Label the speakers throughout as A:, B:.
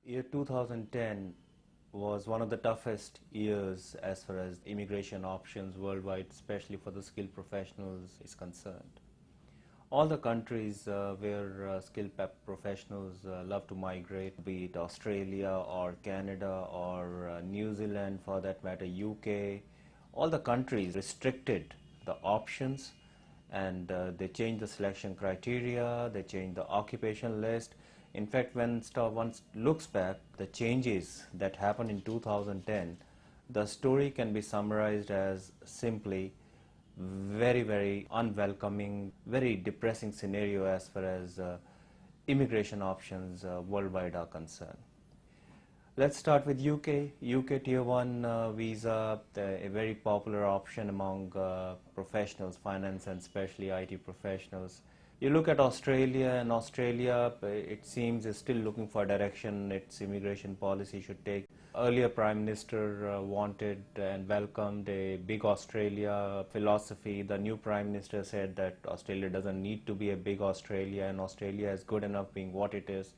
A: Year 2010 was one of the toughest years as far as immigration options worldwide, especially for the skilled professionals, is concerned. All the countries where skilled professionals love to migrate, be it Australia or Canada or New Zealand, for that matter UK, all the countries restricted the options, and they changed the selection criteria, they changed the occupation list. In fact, when one looks back, the changes that happened in 2010, the story can be summarized as simply very, very unwelcoming, very depressing scenario as far as immigration options worldwide are concerned. Let's start with UK. UK Tier 1 visa, a very popular option among professionals, finance and especially IT professionals. You look at Australia, and Australia, it seems, is still looking for direction its immigration policy should take. Earlier Prime Minister wanted and welcomed a big Australia philosophy. The new Prime Minister said that Australia doesn't need to be a big Australia, and Australia is good enough being what it is.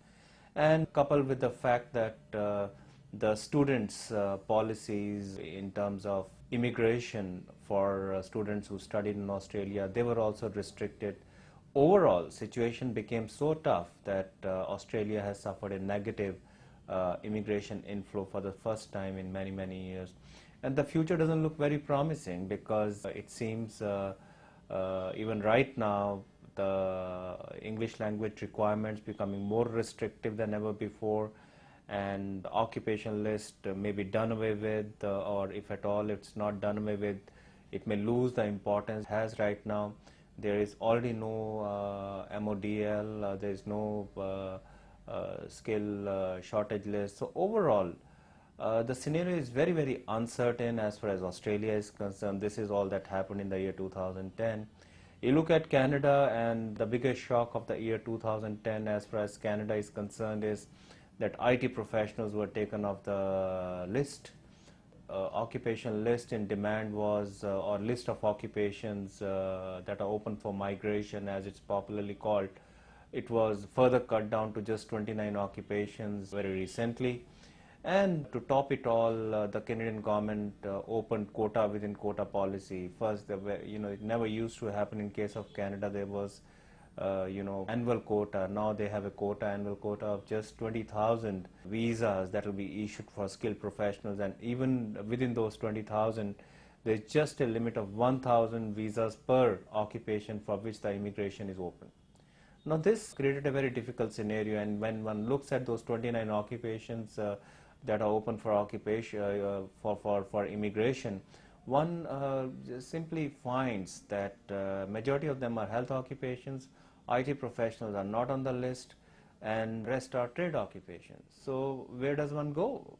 A: And coupled with the fact that the students' policies in terms of immigration for students who studied in Australia, they were also restricted. Overall, situation became so tough that Australia has suffered a negative immigration inflow for the first time in many, many years. And the future doesn't look very promising, because it seems even right now the English language requirements becoming more restrictive than ever before, and the occupation list may be done away with, or if at all it's not done away with, it may lose the importance it has right now. There is already no MODL, there is no skill shortage list. So overall, the scenario is very, very uncertain as far as Australia is concerned. This is all that happened in the year 2010. You look at Canada, and the biggest shock of the year 2010 as far as Canada is concerned is that IT professionals were taken off the list. Occupation list in demand was, or list of occupations that are open for migration, as it's popularly called, it was further cut down to just 29 occupations very recently. And to top it all, the Canadian government opened quota within quota policy. First, it never used to happen in case of Canada. There was annual quota. Now they have a annual quota of just 20,000 visas that will be issued for skilled professionals, and even within those 20,000, there's just a limit of 1,000 visas per occupation for which the immigration is open. Now this created a very difficult scenario, and when one looks at those 29 occupations that are open for occupation for immigration, one simply finds that majority of them are health occupations, IT professionals are not on the list, and rest are trade occupations. So where does one go?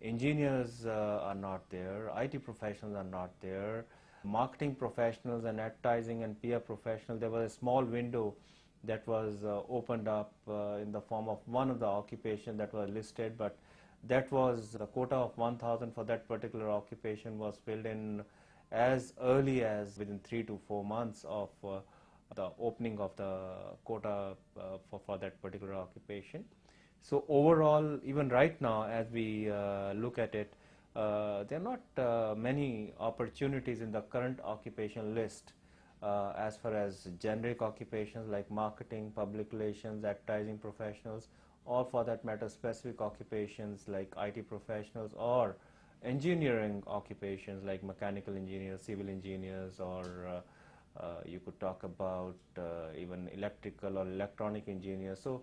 A: Engineers are not there, IT professionals are not there, marketing professionals and advertising and PR professionals, there was a small window that was opened up in the form of one of the occupations that was listed, but that was the quota of 1,000 for that particular occupation was filled in as early as within 3 to 4 months of the opening of the quota for that particular occupation. So overall, even right now, as we look at it, there are not many opportunities in the current occupation list as far as generic occupations like marketing, public relations, advertising professionals, or for that matter specific occupations like IT professionals, or engineering occupations like mechanical engineers, civil engineers, or you could talk about even electrical or electronic engineers. So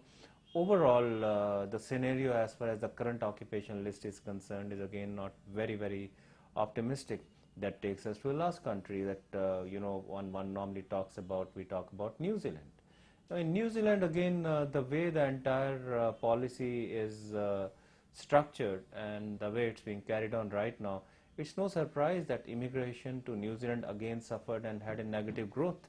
A: overall, the scenario as far as the current occupation list is concerned is again not very, very optimistic. That takes us to the last country that one normally talks about. We talk about New Zealand. Now in New Zealand, again, the way the entire policy is structured and the way it's being carried on right now, it's no surprise that immigration to New Zealand again suffered and had a negative growth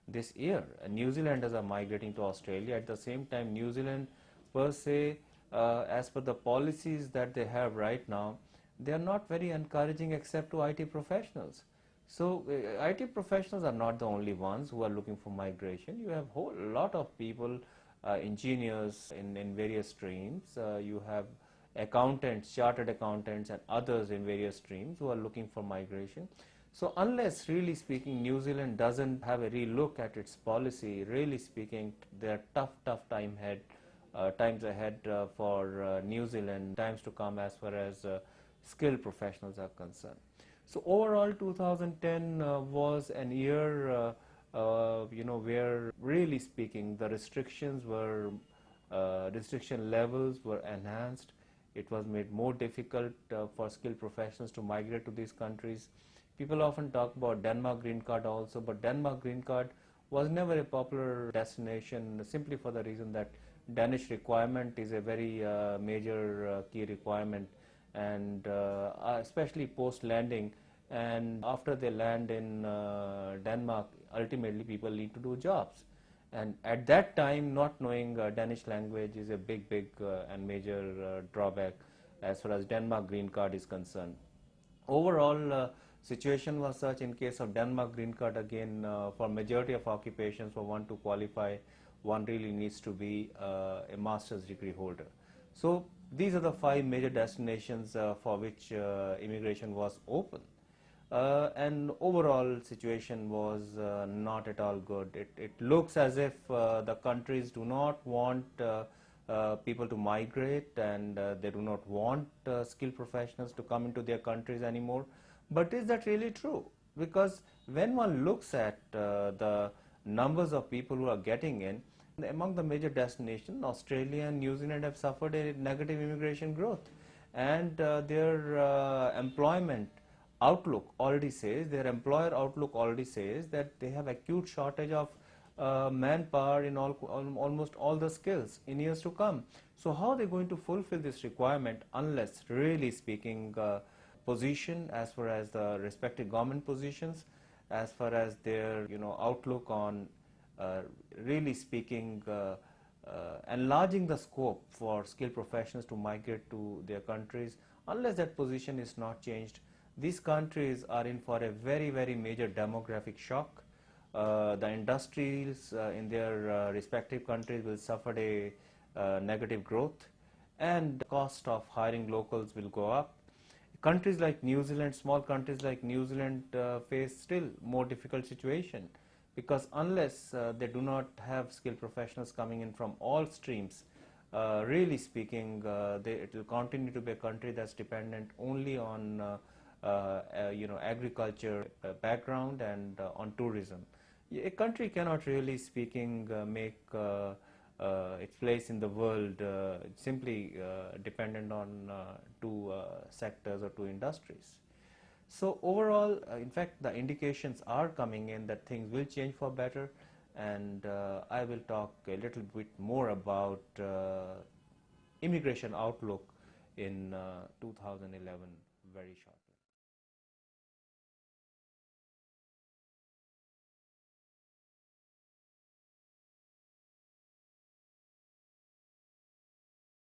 A: this year. New Zealanders are migrating to Australia. At the same time, New Zealand per se, as per the policies that they have right now, they are not very encouraging except to IT professionals. So IT professionals are not the only ones who are looking for migration. You have a whole lot of people engineers in various streams. You have accountants, chartered accountants and others in various streams who are looking for migration. So unless, really speaking, New Zealand doesn't have a relook at its policy, really speaking, there are tough times ahead for New Zealand, times to come as far as skilled professionals are concerned. So overall, 2010 was an year, where, really speaking, the restriction levels were enhanced. It was made more difficult for skilled professionals to migrate to these countries. People often talk about Denmark green card also, but Denmark green card was never a popular destination, simply for the reason that Danish requirement is a very major key requirement, and especially post landing and after they land in Denmark, ultimately people need to do jobs, and at that time not knowing Danish language is a big and major drawback as far as Denmark green card is concerned. Overall situation was such in case of Denmark green card, again, for majority of occupations, for one to qualify, one really needs to be a master's degree holder. So these are the 5 major destinations for which immigration was open. And overall situation was not at all good. It looks as if the countries do not want people to migrate, and they do not want skilled professionals to come into their countries anymore. But is that really true? Because when one looks at the numbers of people who are getting in, among the major destinations, Australia and New Zealand have suffered a negative immigration growth, and their employment outlook already says, their employer outlook already says that they have acute shortage of manpower in almost all the skills in years to come. So how are they going to fulfill this requirement unless, really speaking, position as far as the respective government positions, as far as their outlook on really speaking enlarging the scope for skilled professionals to migrate to their countries, unless that position is not changed, these countries are in for a very major demographic shock. The industries in their respective countries will suffer a negative growth, and the cost of hiring locals will go up. Countries like New Zealand, small countries like New Zealand face still more difficult situation, because unless they do not have skilled professionals coming in from all streams, really speaking, it will continue to be a country that's dependent only on agriculture background and on tourism. A country cannot, really speaking, make its place in the world simply dependent on 2 sectors or 2 industries. So overall, in fact, the indications are coming in that things will change for better, and I will talk a little bit more about immigration outlook in 2011 very shortly.